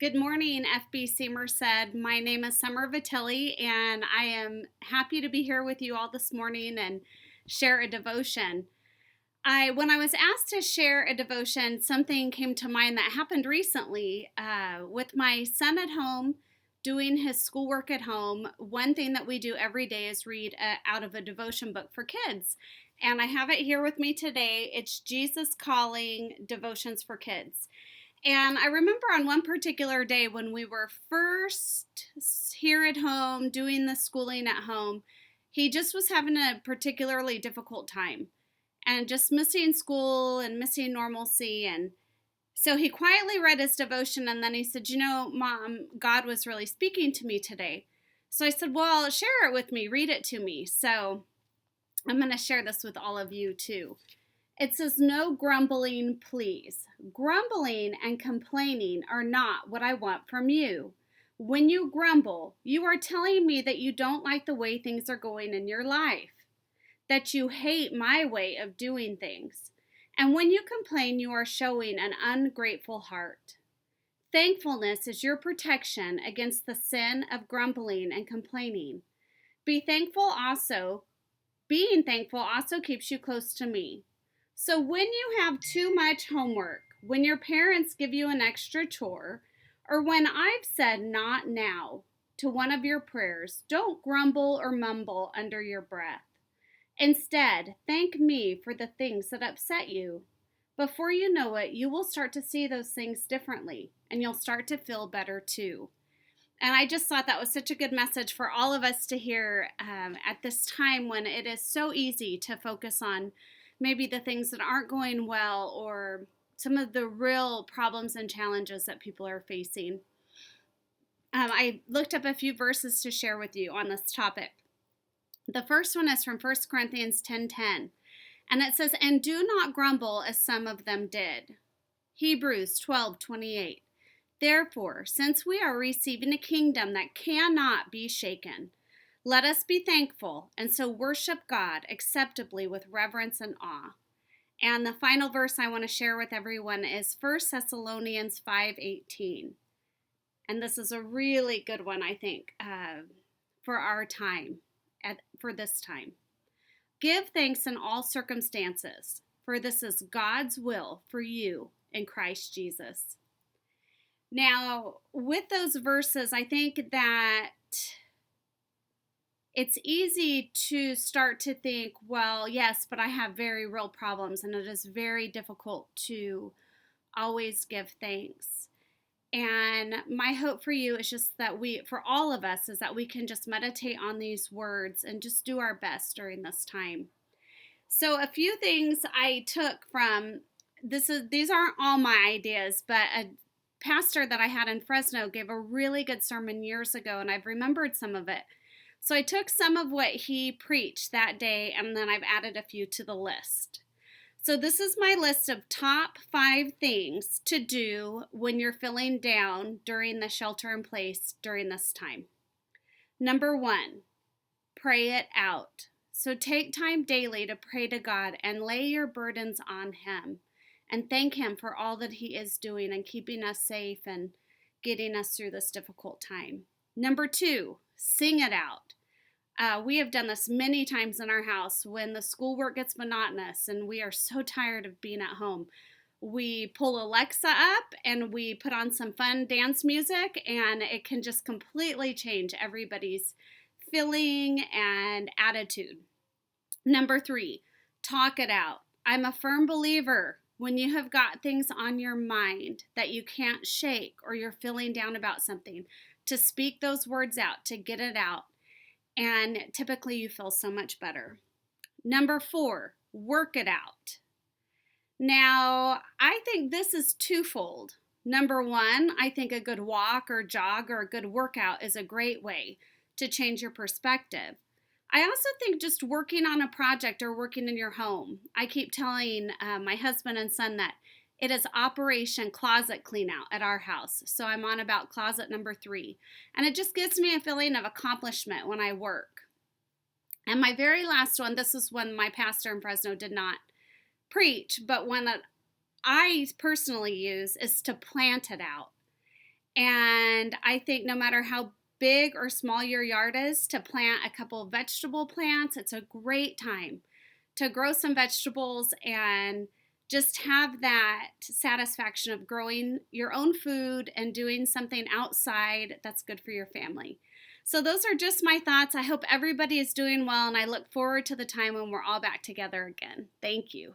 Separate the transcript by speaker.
Speaker 1: Good morning, FBC Merced. My name is Summer Vitelli, and I am happy to be here with you all this morning and share a devotion. When I was asked to share a devotion, something came to mind that happened recently with my son at home doing his schoolwork at home. One thing that we do every day is read out of a devotion book for kids. And I have it here with me today. It's Jesus Calling Devotions for Kids. And I remember on one particular day when we were first here at home doing the schooling at home, he just was having a particularly difficult time and just missing school and missing normalcy. And so he quietly read his devotion and then he said, Mom, God was really speaking to me today. So I said, well, share it with me, read it to me. So I'm going to share this with all of you too. It says, no grumbling, please. Grumbling and complaining are not what I want from you. When you grumble, you are telling me that you don't like the way things are going in your life, that you hate my way of doing things. And when you complain, you are showing an ungrateful heart. Thankfulness is your protection against the sin of grumbling and complaining. Being thankful also keeps you close to me. So when you have too much homework, when your parents give you an extra chore, or when I've said not now to one of your prayers, don't grumble or mumble under your breath. Instead, thank me for the things that upset you. Before you know it, you will start to see those things differently, and you'll start to feel better too. And I just thought that was such a good message for all of us to hear at this time when it is so easy to focus on maybe the things that aren't going well or some of the real problems and challenges that people are facing. I looked up a few verses to share with you on this topic. The first one is from 1 Corinthians 10:10, and it says, and do not grumble as some of them did. Hebrews 12:28. Therefore, since we are receiving a kingdom that cannot be shaken, let us be thankful and so worship God acceptably with reverence and awe. And the final verse I want to share with everyone is 1 Thessalonians 5:18. And this is a really good one, I think, for our time, for this time. Give thanks in all circumstances, for this is God's will for you in Christ Jesus. Now, with those verses, I think that it's easy to start to think, well, yes, but I have very real problems, and it is very difficult to always give thanks. And my hope for you is just that for all of us, is that we can just meditate on these words and just do our best during this time. So a few things I took from these aren't all my ideas, but a pastor that I had in Fresno gave a really good sermon years ago, and I've remembered some of it. So I took some of what he preached that day, and then I've added a few to the list. So this is my list of top 5 things to do when you're feeling down during the shelter in place during this time. Number 1, pray it out. So take time daily to pray to God and lay your burdens on Him and thank Him for all that He is doing and keeping us safe and getting us through this difficult time. Number 2, sing it out. We have done this many times in our house when the schoolwork gets monotonous and we are so tired of being at home. We pull Alexa up and we put on some fun dance music, and it can just completely change everybody's feeling and attitude. Number 3, talk it out. I'm a firm believer when you have got things on your mind that you can't shake or you're feeling down about something, to speak those words out, to get it out. And typically you feel so much better. Number 4, work it out. Now, I think this is twofold. Number 1, I think a good walk or jog or a good workout is a great way to change your perspective. I also think just working on a project or working in your home. I keep telling my husband and son that it is Operation Closet Cleanout at our house. So I'm on about closet number 3. And it just gives me a feeling of accomplishment when I work. And my very last one, this is one my pastor in Fresno did not preach, but one that I personally use is to plant it out. And I think no matter how big or small your yard is, to plant a couple of vegetable plants, it's a great time to grow some vegetables and just have that satisfaction of growing your own food and doing something outside that's good for your family. So, those are just my thoughts. I hope everybody is doing well, and I look forward to the time when we're all back together again. Thank you.